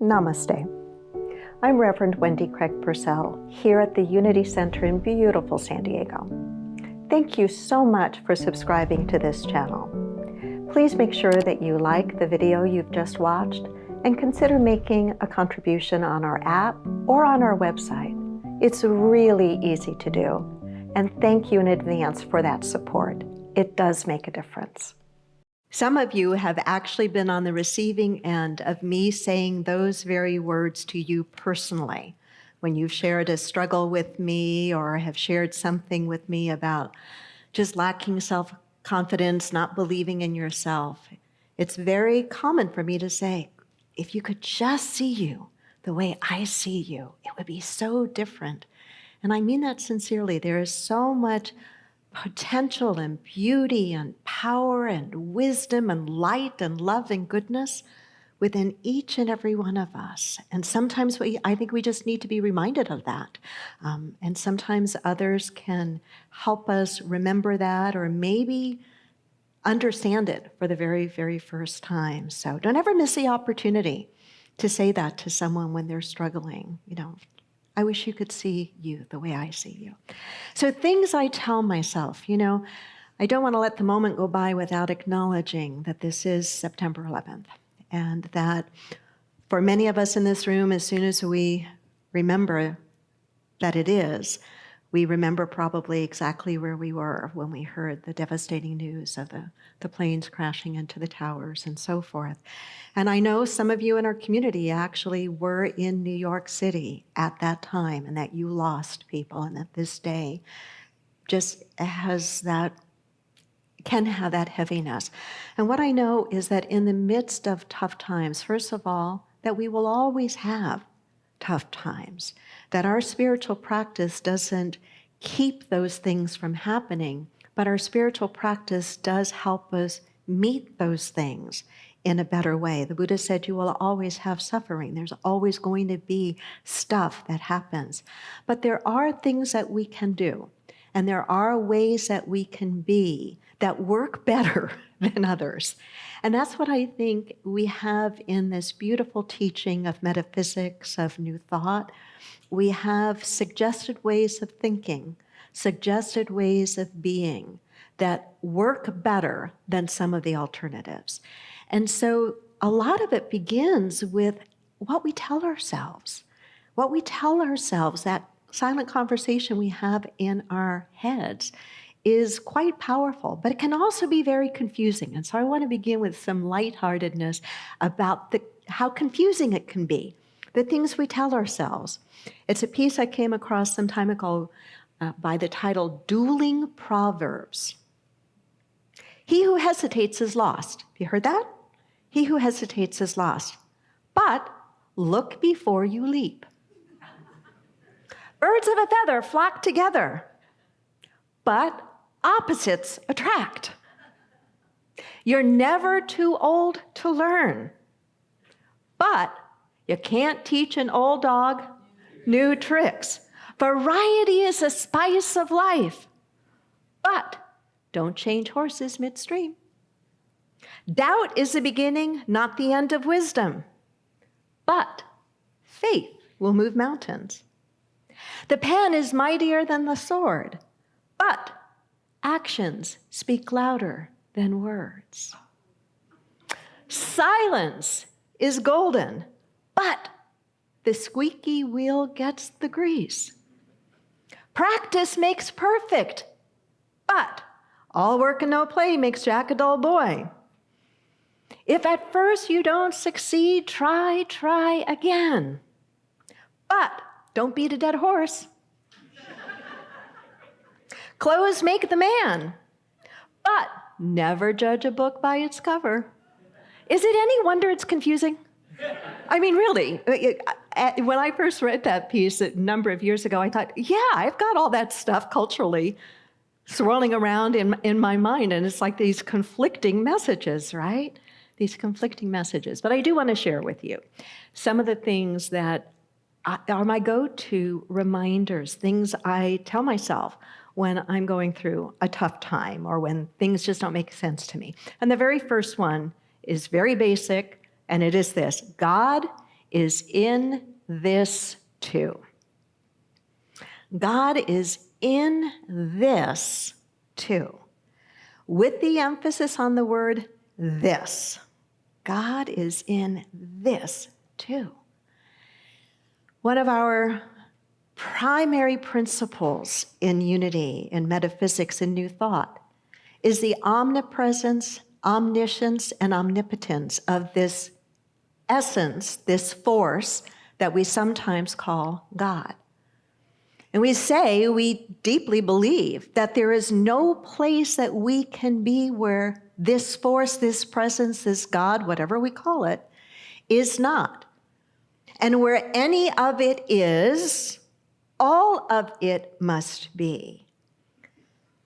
Namaste. I'm Reverend Wendy Craig-Purcell here at the Unity Center in beautiful San Diego. Thank you so much for subscribing to this channel. Please make sure that you like the video you've just watched and consider making a contribution on our app or on our website. It's really easy to do, and thank you in advance for that support. It does make a difference. Some of you have actually been on the receiving end of me saying those very words to you personally. When you've shared a struggle with me or have shared something with me about just lacking self-confidence, not believing in yourself, it's very common for me to say, if you could just see you the way I see you, it would be so different. And I mean that sincerely. There is so much potential and beauty and power and wisdom and light and love and goodness within each and every one of us. And sometimes I think we just need to be reminded of that. And sometimes others can help us remember that or maybe understand it for the very, very first time. So don't ever miss the opportunity to say that to someone when they're struggling. I wish you could see you the way I see you. So things I tell myself, I don't want to let the moment go by without acknowledging that this is September 11th, and that for many of us in this room, as soon as we remember that it is, we remember probably exactly where we were when we heard the devastating news of the planes crashing into the towers and so forth. And I know some of you in our community actually were in New York City at that time, and that you lost people, and that this day just can have that heaviness. And what I know is that in the midst of tough times, first of all, that we will always have tough times, that our spiritual practice doesn't keep those things from happening, but our spiritual practice does help us meet those things in a better way. The Buddha said you will always have suffering. There's always going to be stuff that happens. But there are things that we can do, and there are ways that we can be that work better than others. And that's what I think we have in this beautiful teaching of metaphysics, of New Thought. We have suggested ways of thinking, suggested ways of being that work better than some of the alternatives. And so a lot of it begins with what we tell ourselves. What we tell ourselves, that silent conversation we have in our heads, is quite powerful, but it can also be very confusing. And so I want to begin with some lightheartedness about how confusing it can be, the things we tell ourselves. It's a piece I came across some time ago by the title, Dueling Proverbs. He who hesitates is lost. Have you heard that? He who hesitates is lost. But look before you leap. Birds of a feather flock together, but opposites attract. You're never too old to learn, but you can't teach an old dog new tricks. Variety is a spice of life, but don't change horses midstream. Doubt is the beginning, not the end of wisdom, but faith will move mountains. The pen is mightier than the sword, but actions speak louder than words. Silence is golden, but the squeaky wheel gets the grease. Practice makes perfect, but all work and no play makes Jack a dull boy. If at first you don't succeed, try again. But don't beat a dead horse. Clothes make the man, but never judge a book by its cover. Is it any wonder it's confusing? I mean, really, when I first read that piece a number of years ago, I thought, yeah, I've got all that stuff culturally swirling around in my mind, and it's like these conflicting messages, right? These conflicting messages. But I do want to share with you some of the things that are my go-to reminders, things I tell myself when I'm going through a tough time or when things just don't make sense to me. And the very first one is very basic, and it is this: God is in this too. God is in this too. With the emphasis on the word this. God is in this too. One of our primary principles in unity, in metaphysics, and New Thought is the omnipresence, omniscience, and omnipotence of this essence, this force that we sometimes call God. And we deeply believe that there is no place that we can be where this force, this presence, this God, whatever we call it, is not. And where any of it is, all of it must be.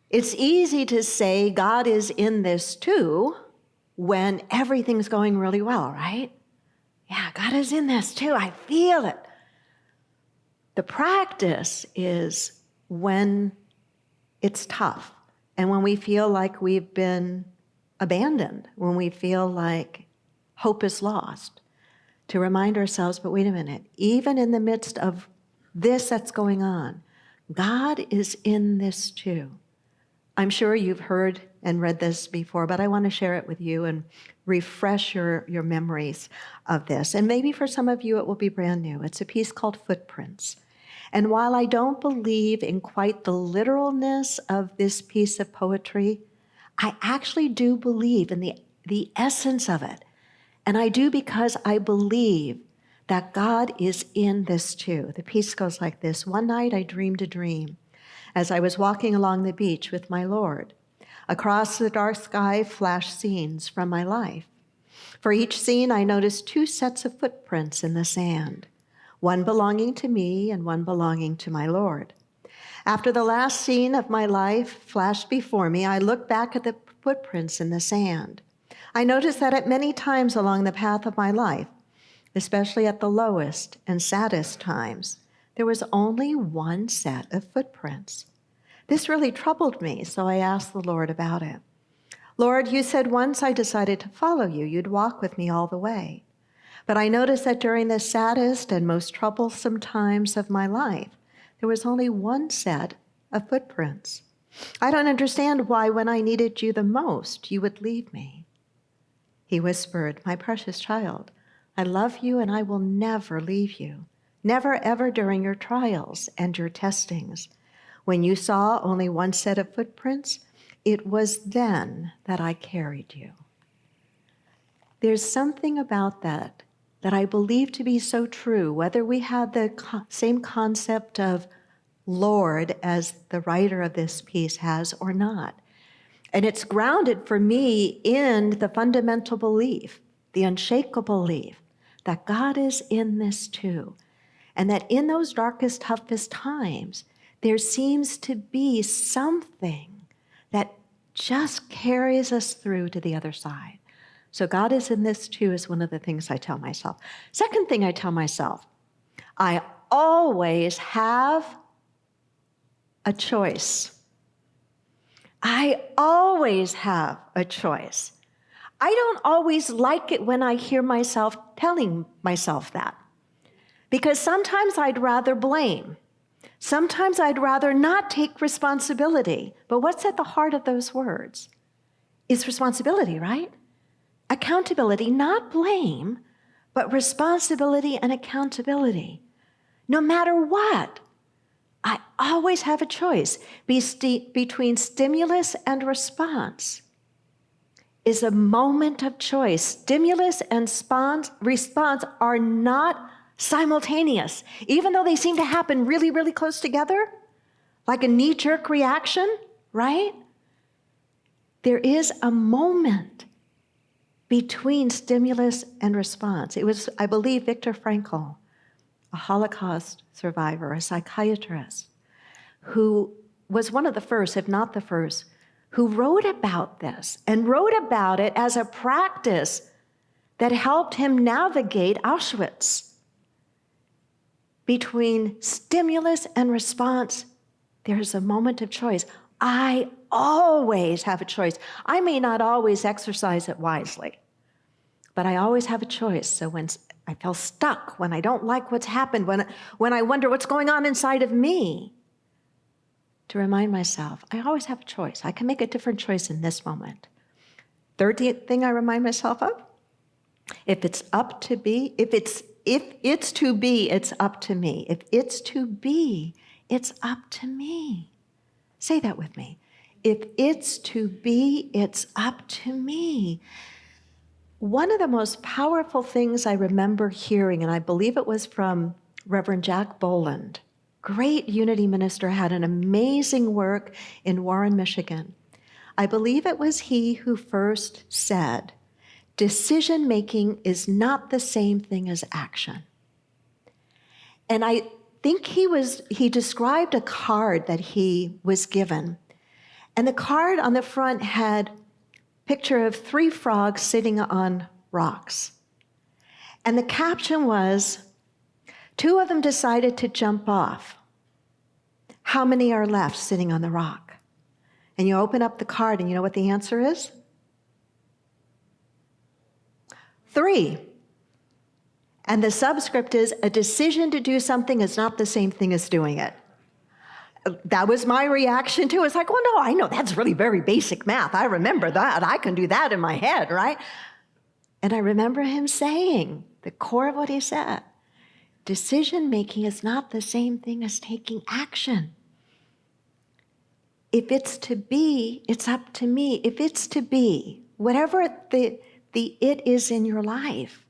It's easy to say God is in this too when everything's going really well, right? Yeah, God is in this too. I feel it. The practice is when it's tough and when we feel like we've been abandoned, when we feel like hope is lost, to remind ourselves, but wait a minute, even in the midst of this that's going on, God is in this too. I'm sure you've heard and read this before, but I want to share it with you and refresh your memories of this. And maybe for some of you it will be brand new. It's a piece called Footprints. And while I don't believe in quite the literalness of this piece of poetry, I actually do believe in the essence of it. And I do because I believe that God is in this too. The piece goes like this. One night I dreamed a dream as I was walking along the beach with my Lord. Across the dark sky flashed scenes from my life. For each scene I noticed two sets of footprints in the sand, one belonging to me and one belonging to my Lord. After the last scene of my life flashed before me, I looked back at the footprints in the sand. I noticed that at many times along the path of my life, especially at the lowest and saddest times, there was only one set of footprints. This really troubled me, so I asked the Lord about it. Lord, you said once I decided to follow you, you'd walk with me all the way. But I noticed that during the saddest and most troublesome times of my life, there was only one set of footprints. I don't understand why when I needed you the most, you would leave me. He whispered, my precious child, I love you and I will never leave you. Never ever during your trials and your testings. When you saw only one set of footprints, it was then that I carried you. There's something about that I believe to be so true, whether we had the same concept of Lord as the writer of this piece has or not. And it's grounded for me in the fundamental belief, the unshakable belief, that God is in this too. And that in those darkest, toughest times, there seems to be something that just carries us through to the other side. So God is in this too is one of the things I tell myself. Second thing I tell myself, I always have a choice. I always have a choice. I don't always like it when I hear myself telling myself that. Because sometimes I'd rather blame. Sometimes I'd rather not take responsibility. But what's at the heart of those words is responsibility, right? Accountability, not blame, but responsibility and accountability. No matter what, I always have a choice between stimulus and response. Is a moment of choice. Stimulus and response are not simultaneous, even though they seem to happen really, really close together, like a knee-jerk reaction, right? There is a moment between stimulus and response. It was, I believe, Viktor Frankl, a Holocaust survivor, a psychiatrist, who was one of the first, if not the first, who wrote about this and wrote about it as a practice that helped him navigate Auschwitz. Between stimulus and response, there's a moment of choice. I always have a choice. I may not always exercise it wisely, but I always have a choice. So when I feel stuck, when I don't like what's happened, when I wonder what's going on inside of me, to remind myself, I always have a choice. I can make a different choice in this moment. Third thing I remind myself of, if it's to be, it's up to me. If it's to be, it's up to me. Say that with me. If it's to be, it's up to me. One of the most powerful things I remember hearing, and I believe it was from Reverend Jack Bolden, great unity minister, had an amazing work in Warren, Michigan. I believe it was he who first said, decision-making is not the same thing as action. And I think he described a card that he was given. And the card on the front had a picture of 3 frogs sitting on rocks. And the caption was, 2 of them decided to jump off. How many are left sitting on the rock? And you open up the card and you know what the answer is? 3. And the subscript is, a decision to do something is not the same thing as doing it. That was my reaction too. It's like, well, no, I know that's really very basic math. I remember that. I can do that in my head, right? And I remember him saying, the core of what he said, decision making is not the same thing as taking action. If it's to be, it's up to me. If it's to be, whatever the it is in your life,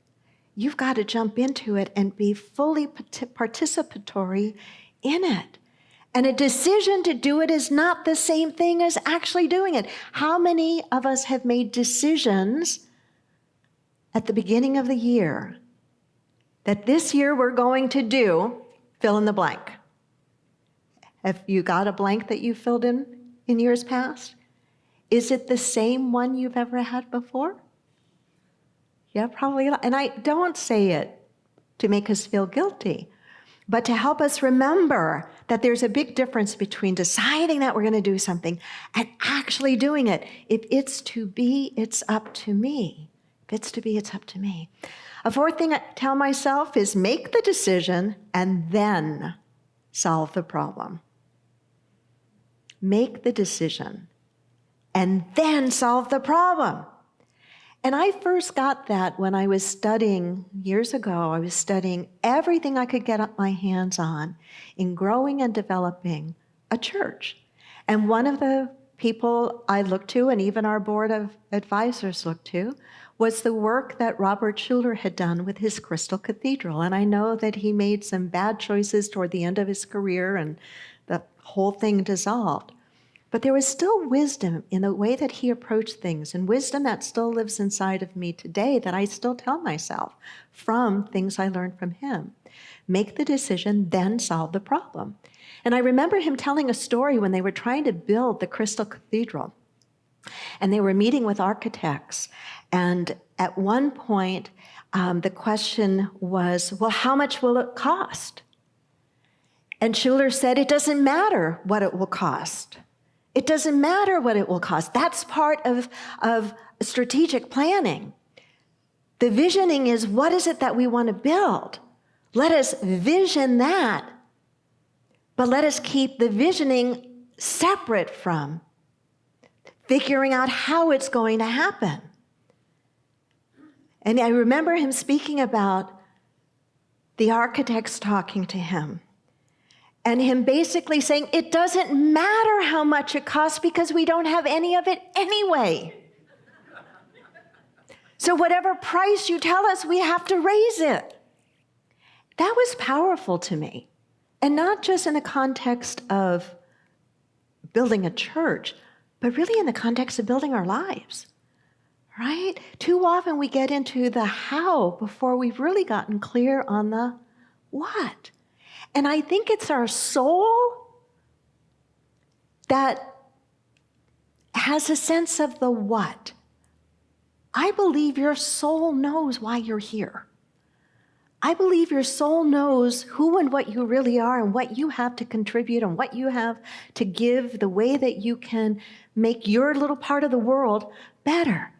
you've got to jump into it and be fully participatory in it. And a decision to do it is not the same thing as actually doing it. How many of us have made decisions at the beginning of the year that this year we're going to do fill in the blank? Have you got a blank that you filled in years past? Is it the same one you've ever had before? Yeah, probably not. And I don't say it to make us feel guilty, but to help us remember that there's a big difference between deciding that we're going to do something and actually doing it. If it's to be, it's up to me. If it's to be, it's up to me. A fourth thing I tell myself is make the decision and then solve the problem. Make the decision and then solve the problem. And I first got that when I was studying, years ago, I was studying everything I could get my hands on in growing and developing a church. And one of the people I looked to, and even our board of advisors looked to, was the work that Robert Schuller had done with his Crystal Cathedral. And I know that he made some bad choices toward the end of his career and the whole thing dissolved. But there was still wisdom in the way that he approached things, and wisdom that still lives inside of me today that I still tell myself from things I learned from him. Make the decision, then solve the problem. And I remember him telling a story when they were trying to build the Crystal Cathedral, and they were meeting with architects. And at one point, the question was, well, how much will it cost? And Schuller said, it doesn't matter what it will cost. It doesn't matter what it will cost. That's part of strategic planning. The visioning is, what is it that we want to build? Let us vision that, but let us keep the visioning separate from figuring out how it's going to happen. And I remember him speaking about the architects talking to him, and him basically saying, it doesn't matter how much it costs because we don't have any of it anyway. So whatever price you tell us, we have to raise it. That was powerful to me. And not just in the context of building a church, but really in the context of building our lives, right? Too often we get into the how before we've really gotten clear on the what. And I think it's our soul that has a sense of the what. I believe your soul knows why you're here. I believe your soul knows who and what you really are and what you have to contribute and what you have to give, the way that you can make your little part of the world better.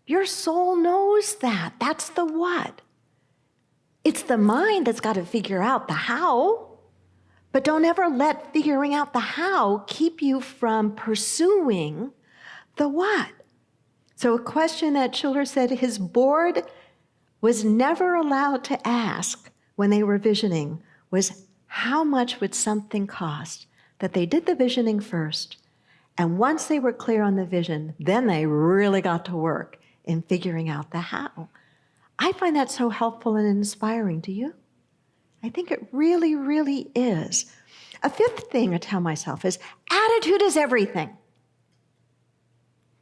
Your soul knows that. That's the what. It's the mind that's got to figure out the how. But don't ever let figuring out the how keep you from pursuing the what. So a question that Schiller said his board was never allowed to ask when they were visioning was, how much would something cost? That they did the visioning first, and once they were clear on the vision, then they really got to work in figuring out the how. I find that so helpful and inspiring. Do you? I think it really, really is. A fifth thing I tell myself is attitude is everything.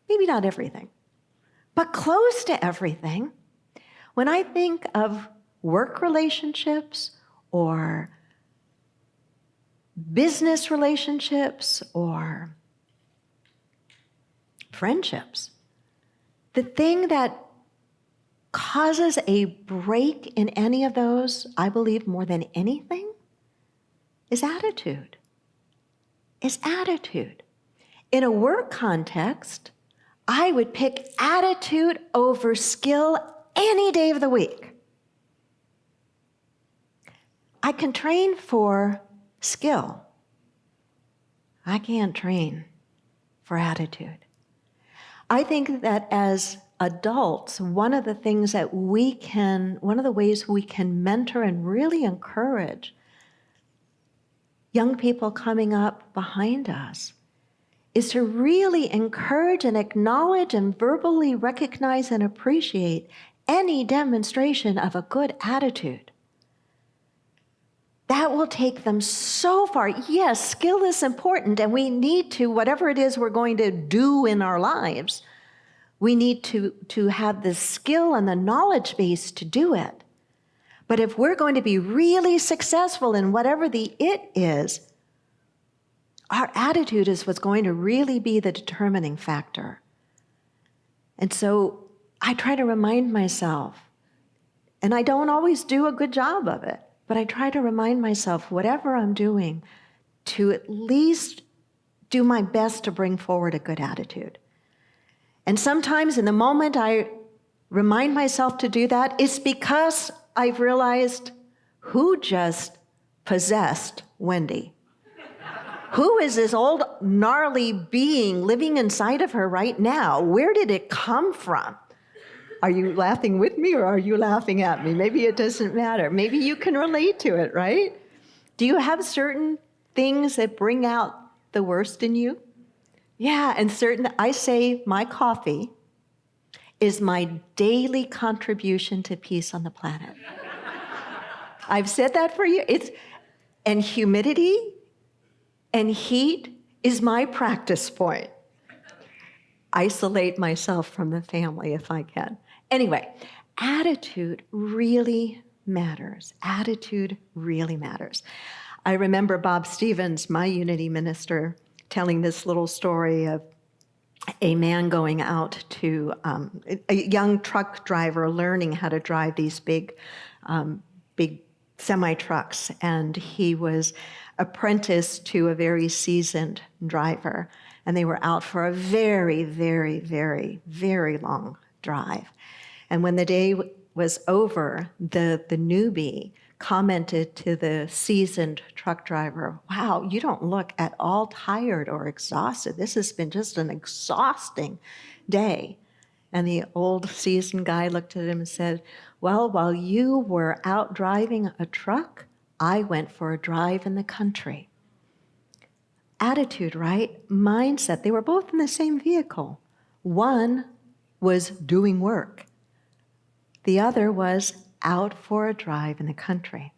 Maybe not everything, but close to everything. When I think of work relationships or business relationships or friendships, the thing that causes a break in any of those, I believe more than anything, is attitude. Is attitude. In a work context, I would pick attitude over skill any day of the week. I can train for skill. I can't train for attitude. I think that as adults, one of the ways we can mentor and really encourage young people coming up behind us is to really encourage and acknowledge and verbally recognize and appreciate any demonstration of a good attitude. That will take them so far. Yes, skill is important, and we need to, whatever it is we're going to do in our lives, we need to have the skill and the knowledge base to do it. But if we're going to be really successful in whatever the it is, our attitude is what's going to really be the determining factor. And so I try to remind myself, and I don't always do a good job of it, but I try to remind myself, whatever I'm doing, to at least do my best to bring forward a good attitude. And sometimes in the moment I remind myself to do that, it's because I've realized who just possessed Wendy. Who is this old gnarly being living inside of her right now? Where did it come from? Are you laughing with me or are you laughing at me? Maybe it doesn't matter. Maybe you can relate to it, right? Do you have certain things that bring out the worst in you? Yeah, and I say my coffee is my daily contribution to peace on the planet. I've said that for you. And humidity and heat is my practice point. Isolate myself from the family if I can. Anyway, attitude really matters. Attitude really matters. I remember Bob Stevens, my Unity minister, telling this little story of a man going out to a young truck driver learning how to drive these big semi-trucks, and he was apprenticed to a very seasoned driver, and they were out for a very, very, very, very long drive. And when the day was over, the newbie commented to the seasoned truck driver, "Wow, you don't look at all tired or exhausted. This has been just an exhausting day." And the old seasoned guy looked at him and said, "Well, while you were out driving a truck, I went for a drive in the country." Attitude, right? Mindset. They were both in the same vehicle. One was doing work. The other was out for a drive in the country.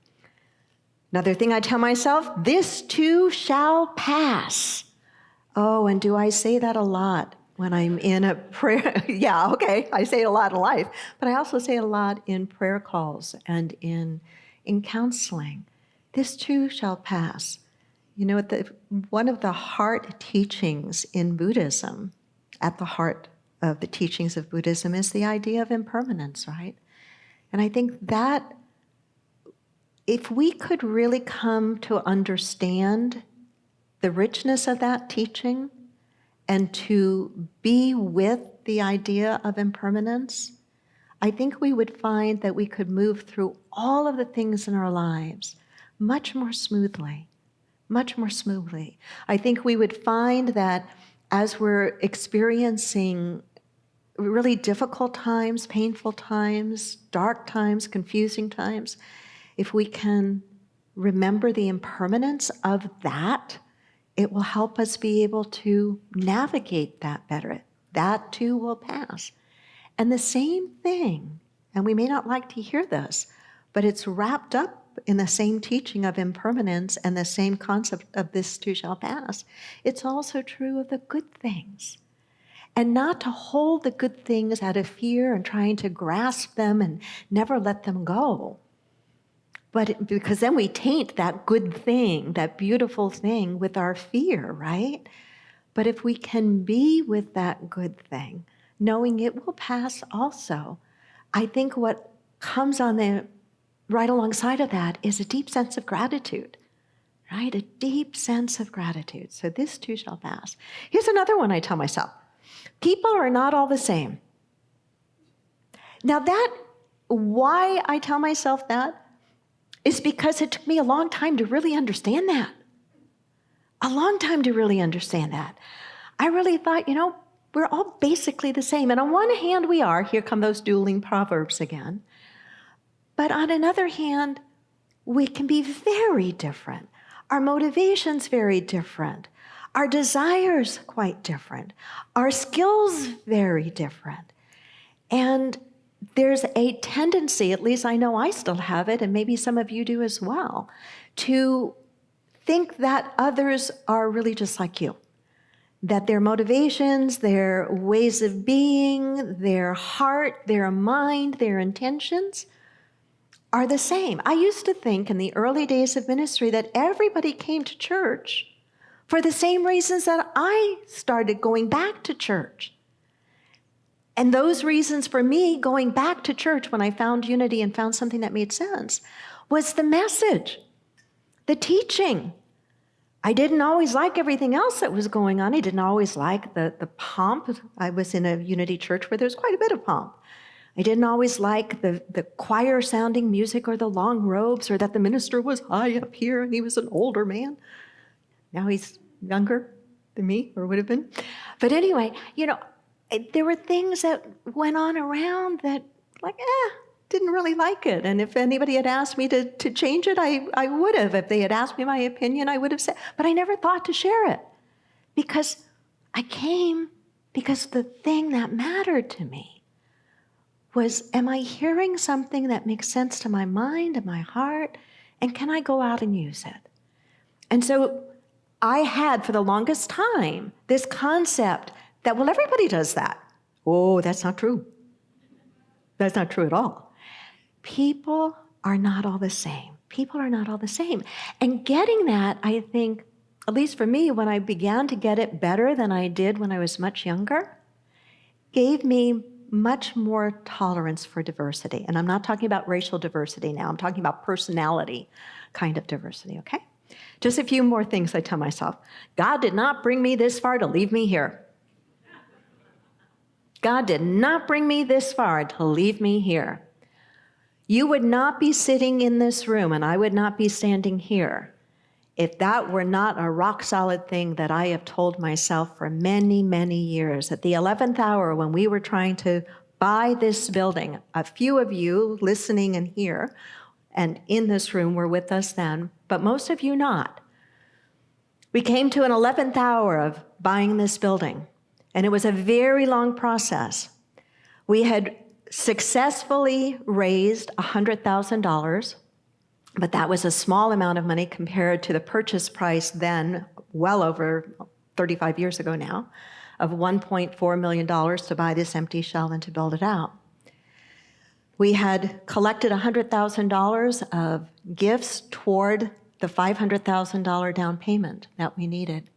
Another thing I tell myself, this too shall pass. Oh, and do I say that a lot when I'm in a prayer? Yeah, okay, I say it a lot in life, but I also say it a lot in prayer calls and in counseling. This too shall pass. You know, one of the heart teachings in Buddhism, at the heart of the teachings of Buddhism, is the idea of impermanence, right? And I think that if we could really come to understand the richness of that teaching and to be with the idea of impermanence, I think we would find that we could move through all of the things in our lives much more smoothly, much more smoothly. I think we would find that as we're experiencing really difficult times, painful times, dark times, confusing times, if we can remember the impermanence of that, it will help us be able to navigate that better. That too will pass. And the same thing, and we may not like to hear this, but it's wrapped up in the same teaching of impermanence and the same concept of this too shall pass. It's also true of the good things. And not to hold the good things out of fear and trying to grasp them and never let them go. But because then we taint that good thing, that beautiful thing with our fear, right? But if we can be with that good thing, knowing it will pass also, I think what comes on the right alongside of that is a deep sense of gratitude, right? A deep sense of gratitude. So this too shall pass. Here's another one I tell myself. People are not all the same. Now why I tell myself that is because it took me a long time to really understand that. A long time to really understand that. I really thought, we're all basically the same. And on one hand, we are. Here come those dueling proverbs again. But on another hand, we can be very different. Our motivations very different. Our desires quite different. Our skills very different. And there's a tendency, at least I know I still have it, and maybe some of you do as well, to think that others are really just like you. That their motivations, their ways of being, their heart, their mind, their intentions are the same. I used to think in the early days of ministry that everybody came to church for the same reasons that I started going back to church. And those reasons for me going back to church when I found unity and found something that made sense was the message, the teaching. I didn't always like everything else that was going on. I didn't always like the pomp. I was in a unity church where there's quite a bit of pomp. I didn't always like the choir-sounding music or the long robes or that the minister was high up here and he was an older man. Now he's younger than me, or would have been. But anyway, there were things that went on around that, didn't really like it. And if anybody had asked me to change it, I would have. If they had asked me my opinion, I would have said. But I never thought to share it because I came because the thing that mattered to me was, am I hearing something that makes sense to my mind and my heart? And can I go out and use it? And so I had, for the longest time, this concept that, well, everybody does that. Oh, that's not true. That's not true at all. People are not all the same. People are not all the same. And getting that, I think, at least for me, when I began to get it better than I did when I was much younger, gave me much more tolerance for diversity. And I'm not talking about racial diversity now. I'm talking about personality kind of diversity, okay? Just a few more things I tell myself. God did not bring me this far to leave me here. God did not bring me this far to leave me here. You would not be sitting in this room and I would not be standing here if that were not a rock-solid thing that I have told myself for many, many years. At the 11th hour, when we were trying to buy this building, a few of you listening and here and in this room were with us then, but most of you not. We came to an 11th hour of buying this building, and it was a very long process. We had successfully raised $100,000, but that was a small amount of money compared to the purchase price then, well over 35 years ago now, of $1.4 million to buy this empty shell and to build it out. We had collected $100,000 of gifts toward the $500,000 down payment that we needed.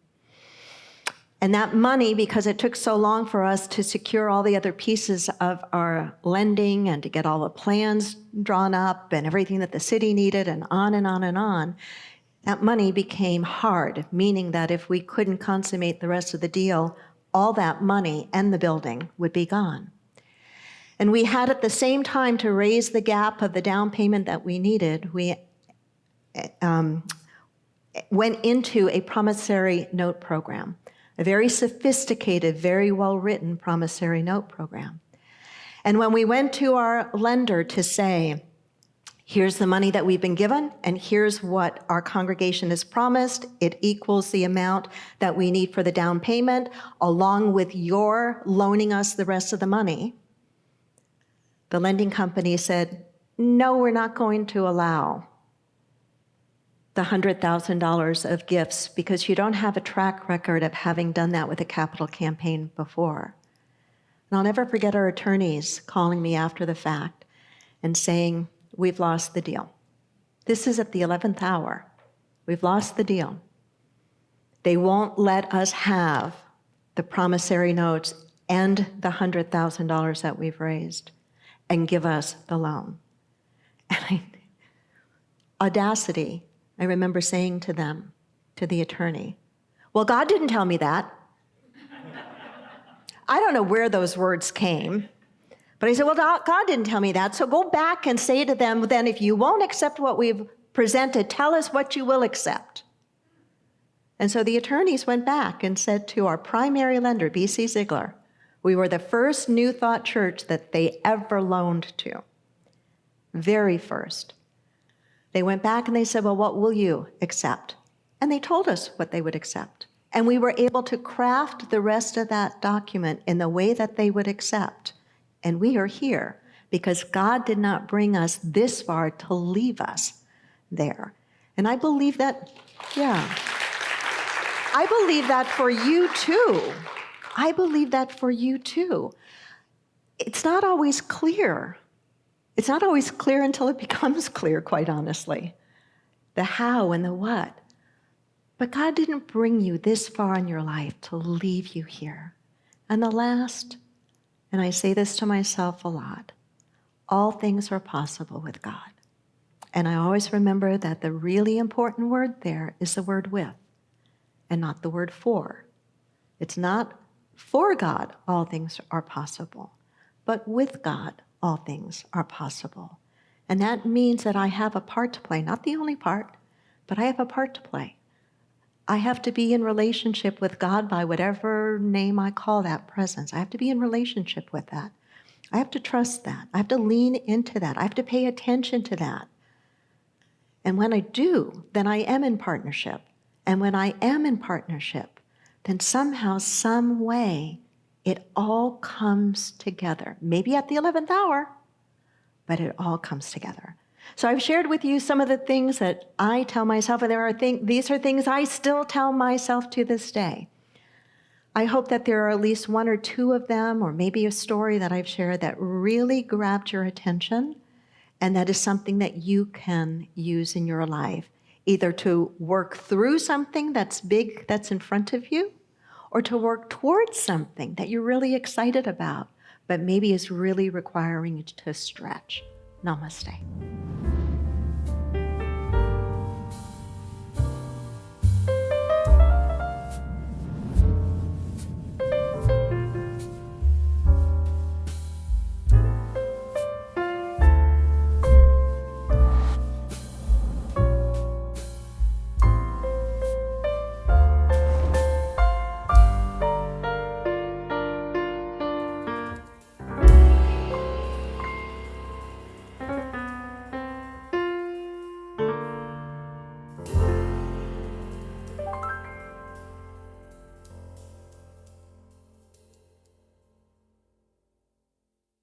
And that money, because it took so long for us to secure all the other pieces of our lending and to get all the plans drawn up and everything that the city needed and on and on and on, that money became hard, meaning that if we couldn't consummate the rest of the deal, all that money and the building would be gone. And we had at the same time to raise the gap of the down payment that we needed. We went into a promissory note program, a very sophisticated, very well-written promissory note program. And when we went to our lender to say, here's the money that we've been given, and here's what our congregation has promised, it equals the amount that we need for the down payment, along with your loaning us the rest of the money, the lending company said, no, we're not going to allow the $100,000 of gifts because you don't have a track record of having done that with a capital campaign before. And I'll never forget our attorneys calling me after the fact and saying, we've lost the deal. This is at the 11th hour. We've lost the deal. They won't let us have the promissory notes and the $100,000 that we've raised and give us the loan. And audacity, I remember saying to them, to the attorney, well, God didn't tell me that. I don't know where those words came, but I said, well, God didn't tell me that, so go back and say to them, then if you won't accept what we've presented, tell us what you will accept. And so the attorneys went back and said to our primary lender, B.C. Ziegler, we were the first New Thought church that they ever loaned to. Very first. They went back and they said, well, what will you accept? And they told us what they would accept. And we were able to craft the rest of that document in the way that they would accept. And we are here because God did not bring us this far to leave us there. And I believe that, I believe that for you too. I believe that for you too. It's not always clear. It's not always clear until it becomes clear, quite honestly. The how and the what. But God didn't bring you this far in your life to leave you here. And the last, and I say this to myself a lot, all things are possible with God. And I always remember that the really important word there is the word with, and not the word for. It's not for God, all things are possible, but with God, all things are possible. And that means that I have a part to play, not the only part, but I have a part to play. I have to be in relationship with God by whatever name I call that presence. I have to be in relationship with that. I have to trust that. I have to lean into that. I have to pay attention to that. And when I do, then I am in partnership. And when I am in partnership, then somehow, some way, it all comes together. Maybe at the 11th hour, but it all comes together. So I've shared with you some of the things that I tell myself, and these are things I still tell myself to this day. I hope that there are at least one or two of them, or maybe a story that I've shared that really grabbed your attention, and that is something that you can use in your life, either to work through something that's big that's in front of you, or to work towards something that you're really excited about, but maybe is really requiring you to stretch. Namaste.